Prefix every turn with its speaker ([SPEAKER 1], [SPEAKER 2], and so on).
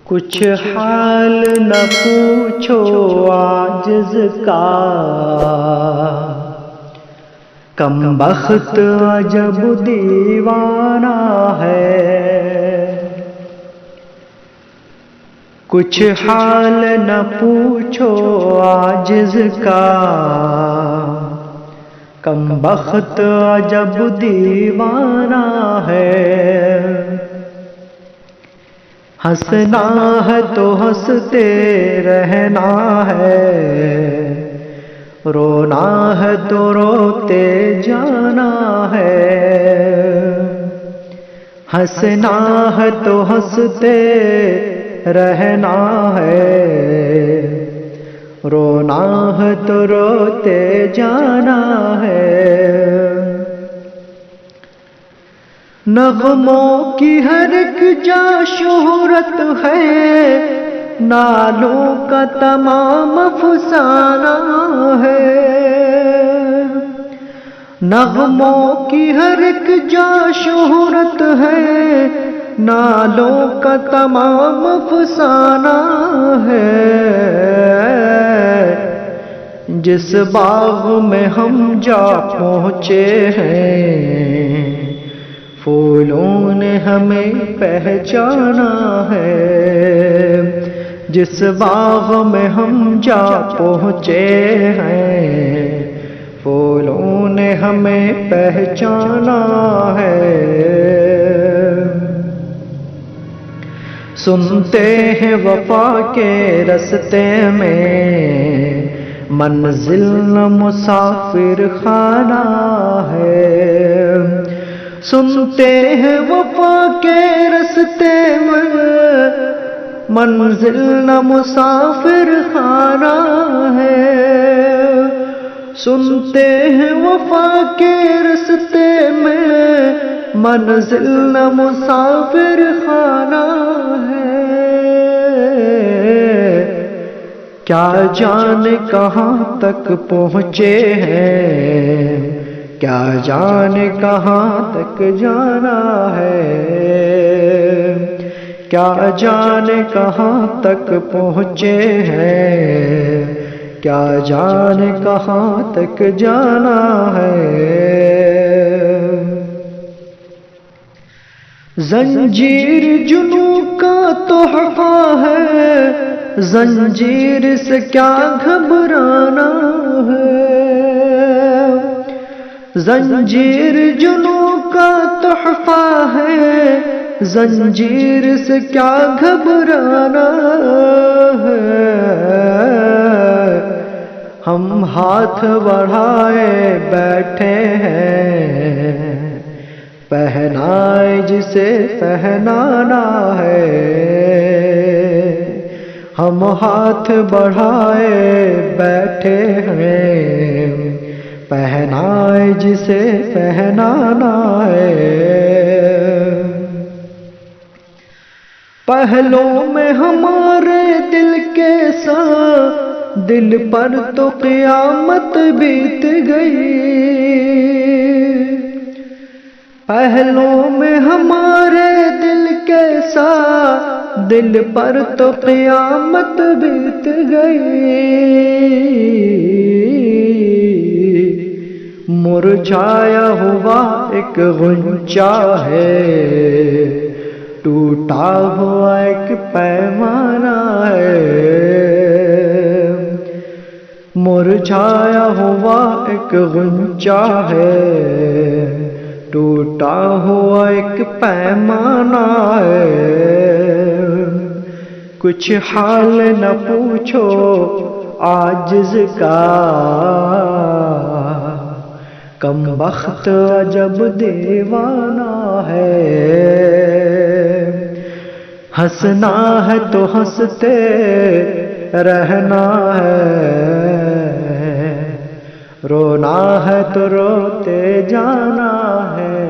[SPEAKER 1] کچھ حال نہ پوچھو عاجز کا، کم بخت عجب دیوانہ ہے۔ کچھ حال نہ پوچھو عاجز کا، کم بخت عجب دیوانہ ہے۔ ہنسنا ہے تو ہنستے رہنا ہے، رونا ہے تو روتے جانا ہے۔ ہنسنا ہے تو ہنستے رہنا ہے، رونا ہے تو روتے جانا ہے۔ نغموں کی ہر ایک جا شہرت ہے، نالوں کا تمام افسانہ ہے۔ نغموں کی ہر ایک جا شہرت ہے، نالوں کا تمام افسانہ ہے۔ جس باغ میں ہم جا پہنچے ہیں، پھولوں نے ہمیں پہچانا ہے۔ جس باغ میں ہم جا پہنچے ہیں، پھولوں نے ہمیں پہچانا ہے۔ سنتے ہیں وفا کے رستے میں، منزل نہ مسافر خانہ ہے۔ سنتے ہیں وفا کے رستے میں، منزل نہ مسافر خانہ ہے۔ سنتے ہیں وفا کے رستے میں، منزل نہ مسافر خانہ ہے۔ کیا جانے کہاں تک پہنچے ہیں، کیا جانے کہاں تک جانا ہے۔ کیا جانے کہاں تک پہنچے ہیں، کیا جانے کہاں تک جانا ہے۔ زنجیر جنوں کا تحفہ ہے، زنجیر سے کیا گھبرانا ہے۔ زنجیر جنوں کا تحفہ ہے، زنجیر سے کیا گھبرانا ہے۔ ہم ہاتھ بڑھائے بیٹھے ہیں، پہنائے جسے پہنانا ہے۔ ہم ہاتھ بڑھائے بیٹھے ہیں، پہنائے جسے پہنانا ہے۔ پہلوں میں ہمارے دل کے ساتھ، دل پر تو قیامت بیت گئی۔ پہلوں میں ہمارے دل کے ساتھ، دل پر تو قیامت بیت گئی۔ مرجھایا ہوا ایک غنچہ ہے، ٹوٹا ہوا ایک پیمانہ ہے۔ مرجھایا ہوا ایک غنچہ ہے، ٹوٹا ہوا ایک پیمانہ ہے۔ کچھ حال نہ پوچھو عاجز کا، کم بخت عجب دیوانہ ہے۔ ہنسنا ہے تو ہنستے رہنا ہے، رونا ہے تو روتے جانا ہے۔